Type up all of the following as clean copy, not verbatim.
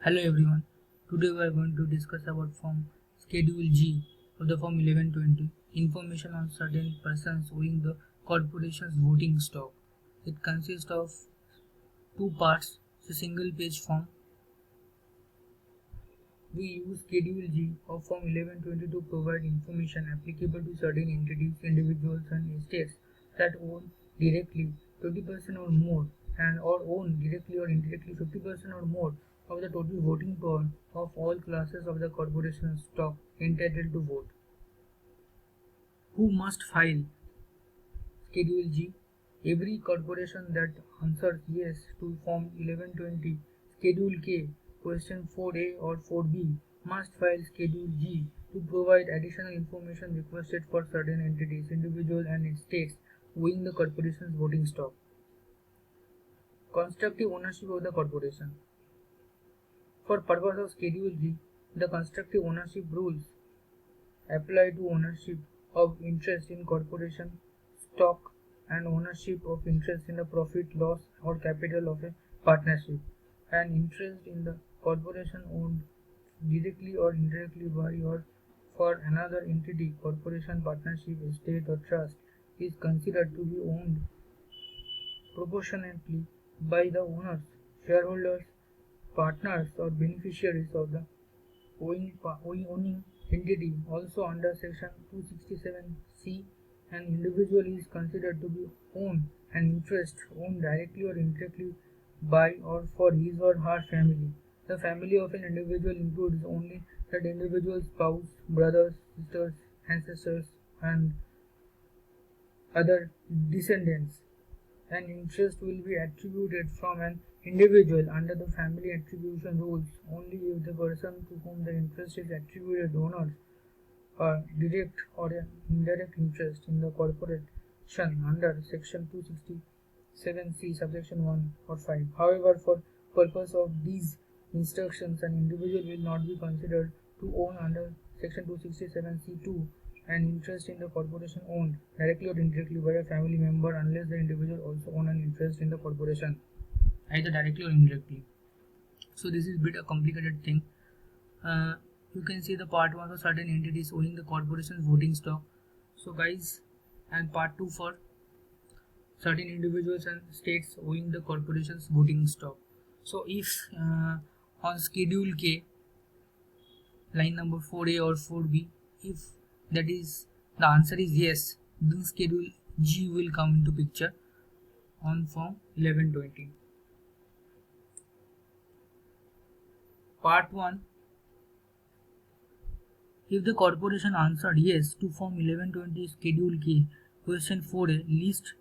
Hello everyone. Today we are going to discuss about Form Schedule G of the Form 1120, information on certain persons owing the corporation's voting stock. It consists of two parts. It's a single page form. We use Schedule G of Form 1120 to provide information applicable to certain entities, individuals and estates that own directly 20% or more and or own directly or indirectly 50% or more of the total voting power of all classes of the corporation's stock entitled to vote. Who must file Schedule G? Every corporation that answers yes to Form 1120 Schedule K question 4A or 4B must file Schedule G to provide additional information requested for certain entities, individuals and states owing the corporation's voting stock. Constructive ownership of the corporation. For purpose of Schedule G, the constructive ownership rules apply to ownership of interest in corporation stock and ownership of interest in the profit, loss or capital of a partnership. An interest in the corporation owned directly or indirectly by or for another entity, corporation, partnership, estate or trust is considered to be owned proportionately by the owners, shareholders, partners or beneficiaries of the owning entity. Also under section 267C, an individual is considered to be own an interest owned directly or indirectly by or for his or her family. The family of an individual includes only that individual's spouse, brothers, sisters, ancestors and other descendants. An interest will be attributed from an individual under the family attribution rules only if the person to whom the interest is attributed owns a direct or an indirect interest in the corporation under section 267C subsection 1 or 5. However, for purpose of these instructions, an individual will not be considered to own under section 267C2 an interest in the corporation owned directly or indirectly by a family member unless the individual also own an interest in the corporation either directly or indirectly. So this is a bit a complicated thing. You can see the part 1 for certain entities owning the corporation's voting stock. So guys, and part 2 for certain individuals and states owing the corporation's voting stock. So if on schedule K line number 4A or 4B, if that is the answer is yes, then schedule G will come into picture on form 1120. Part 1. If the corporation answered yes to form 1120 schedule K question 4A, list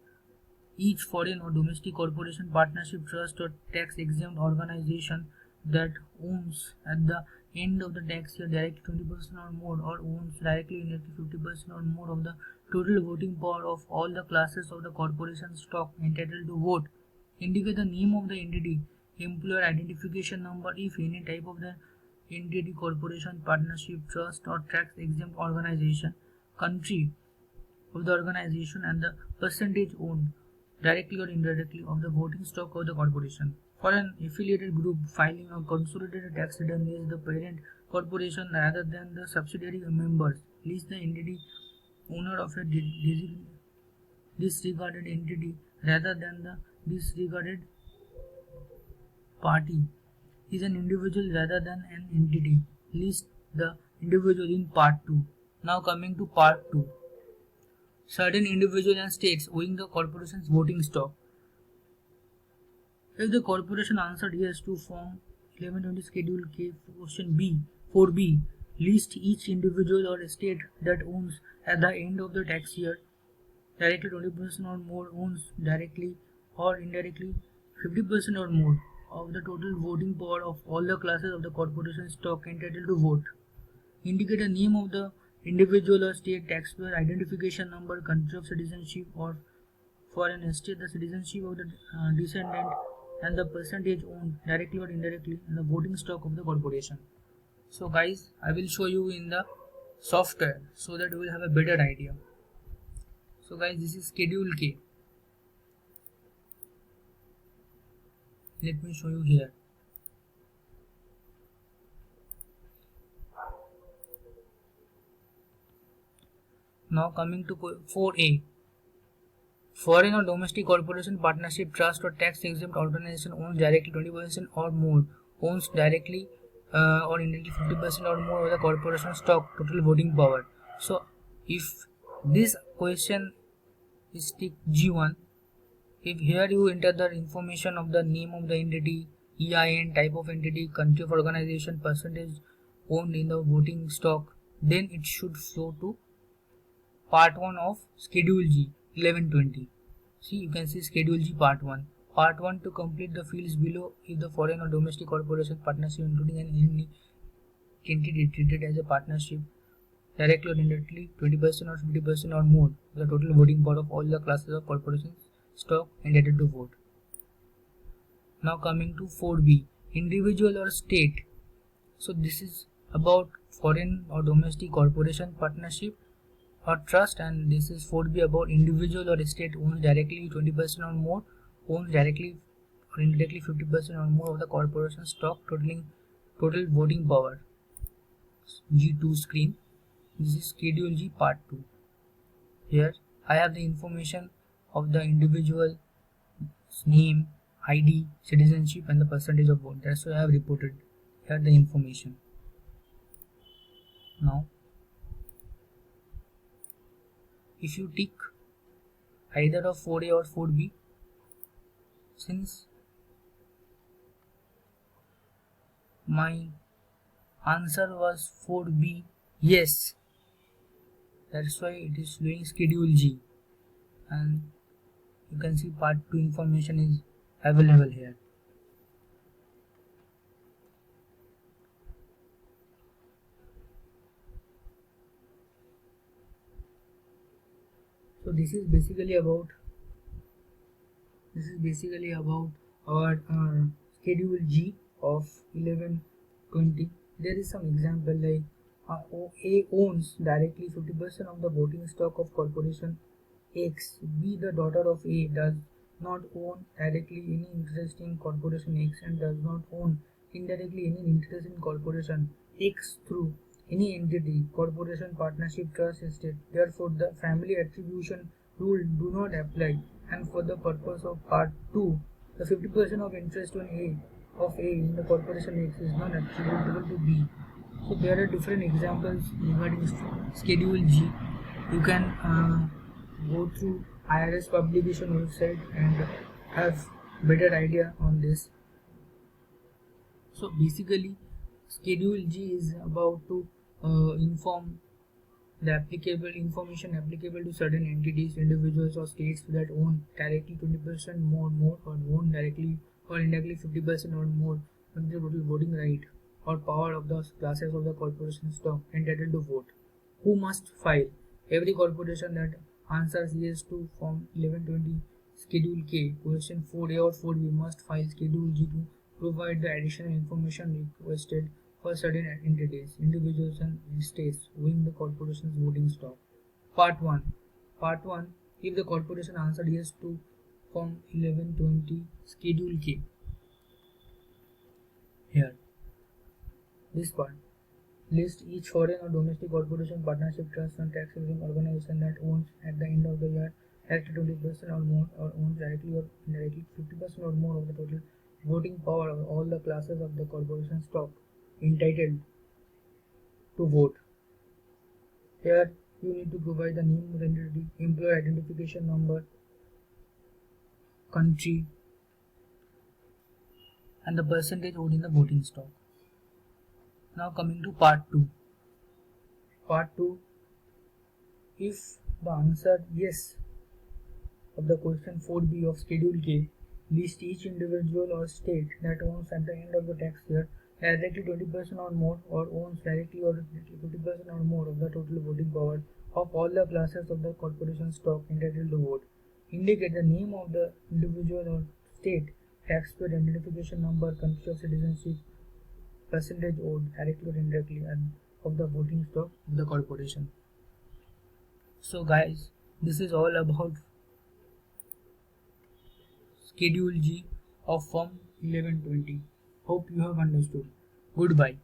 each foreign or domestic corporation, partnership, trust or tax exempt organization that owns at the end of the tax year directly 20% or more or owns directly indirectly 50% or more of the total voting power of all the classes of the corporation stock entitled to vote. Indicate the name of the entity, employer identification number if any type of the entity, corporation, partnership, trust or tax exempt organization, country of the organization and the percentage owned directly or indirectly of the voting stock of the corporation. For an affiliated group, filing a consolidated tax return lists the parent corporation rather than the subsidiary members. List the entity owner of a disregarded entity rather than the disregarded party is an individual rather than an entity. List the individual in part 2. Now coming to part 2. Certain individuals and states owing the corporation's voting stock. If the corporation answered yes to form 1120 schedule K question B 4B, list each individual or state that owns at the end of the tax year directly 20% or more owns directly or indirectly 50% or more of the total voting power of all the classes of the corporation stock entitled to vote. Indicate the name of the individual or state, taxpayer identification number, country of citizenship, or for an estate the citizenship of the descendant and the percentage owned directly or indirectly in the voting stock of the corporation. So guys, I will show you in the software so that you will have a better idea. So guys, this is schedule K. Let me show you here. Now coming to 4A. Foreign or domestic corporation, partnership, trust or tax exempt organization owns directly 20% or more, owns directly or indirectly 50% or more of the corporation stock, total voting power. So if this question is tick G1, if here you enter the information of the name of the entity, EIN, type of entity, country of organization, percentage owned in the voting stock, then it should flow to part 1 of schedule G 1120. See, you can see schedule G part 1. Part 1 to complete the fields below. If the foreign or domestic corporation, partnership including an entity treated as a partnership directly or indirectly 20% or 50% or more the total voting power of all the classes of corporations stock entitled to vote. Now coming to 4B, individual or state. So this is about foreign or domestic corporation, partnership or trust, and this is 4B about individual or state owns directly 20% or more, owns directly or indirectly 50% or more of the corporation stock, total voting power. G2 screen. This is schedule G part 2. Here I have the information of the individual name, ID, citizenship and the percentage of vote. That's why I have reported here the information. Now if you tick either of 4A or 4B, since my answer was 4B, yes, that's why it is showing schedule G, and you can see part 2 information is available here. So this is basically about our schedule G of 1120. There is some example like A owns directly 50% of the voting stock of corporation X. B, the daughter of A, does not own directly any interest in corporation X and does not own indirectly any interest in corporation X through any entity, corporation, partnership, trust, estate. Therefore, the family attribution rule do not apply, and for the purpose of part 2, the 50% of interest on A in the corporation X is not attributable to B. So there are different examples regarding schedule G. You can go through IRS publication website and have better idea on this. So basically schedule G is about to inform the information applicable to certain entities, individuals or states that own directly 20% more or own directly or indirectly 50% or more of the total voting right or power of the classes of the corporation stock entitled to vote. Who must file? Every corporation that answers yes to form 1120 schedule K, question 4A or 4B must file schedule G to provide the additional information requested for certain entities, individuals and states owning the corporation's voting stock. Part 1. If the corporation answered yes to form 1120 schedule K. Here. This part. List each foreign or domestic corporation, partnership, trust and tax exempt organization that owns at the end of the year directly 20% or more or owns directly or indirectly 50% or more of the total voting power of all the classes of the corporation stock entitled to vote. Here you need to provide the name of the entity, employee identification number, country and the percentage owned in the voting stock. Now coming to part 2. Part 2, if the answer yes of the question 4B of schedule K, list each individual or state that owns at the end of the tax year directly 20% or more or owns directly or 50% or more of the total voting power of all the classes of the corporation stock entitled to vote. Indicate the name of the individual or state, taxpayer identification number, country of citizenship, percentage owed directly or indirectly and of the voting stock of the corporation. So guys, this is all about schedule G of form 1120. Hope you have understood. Goodbye.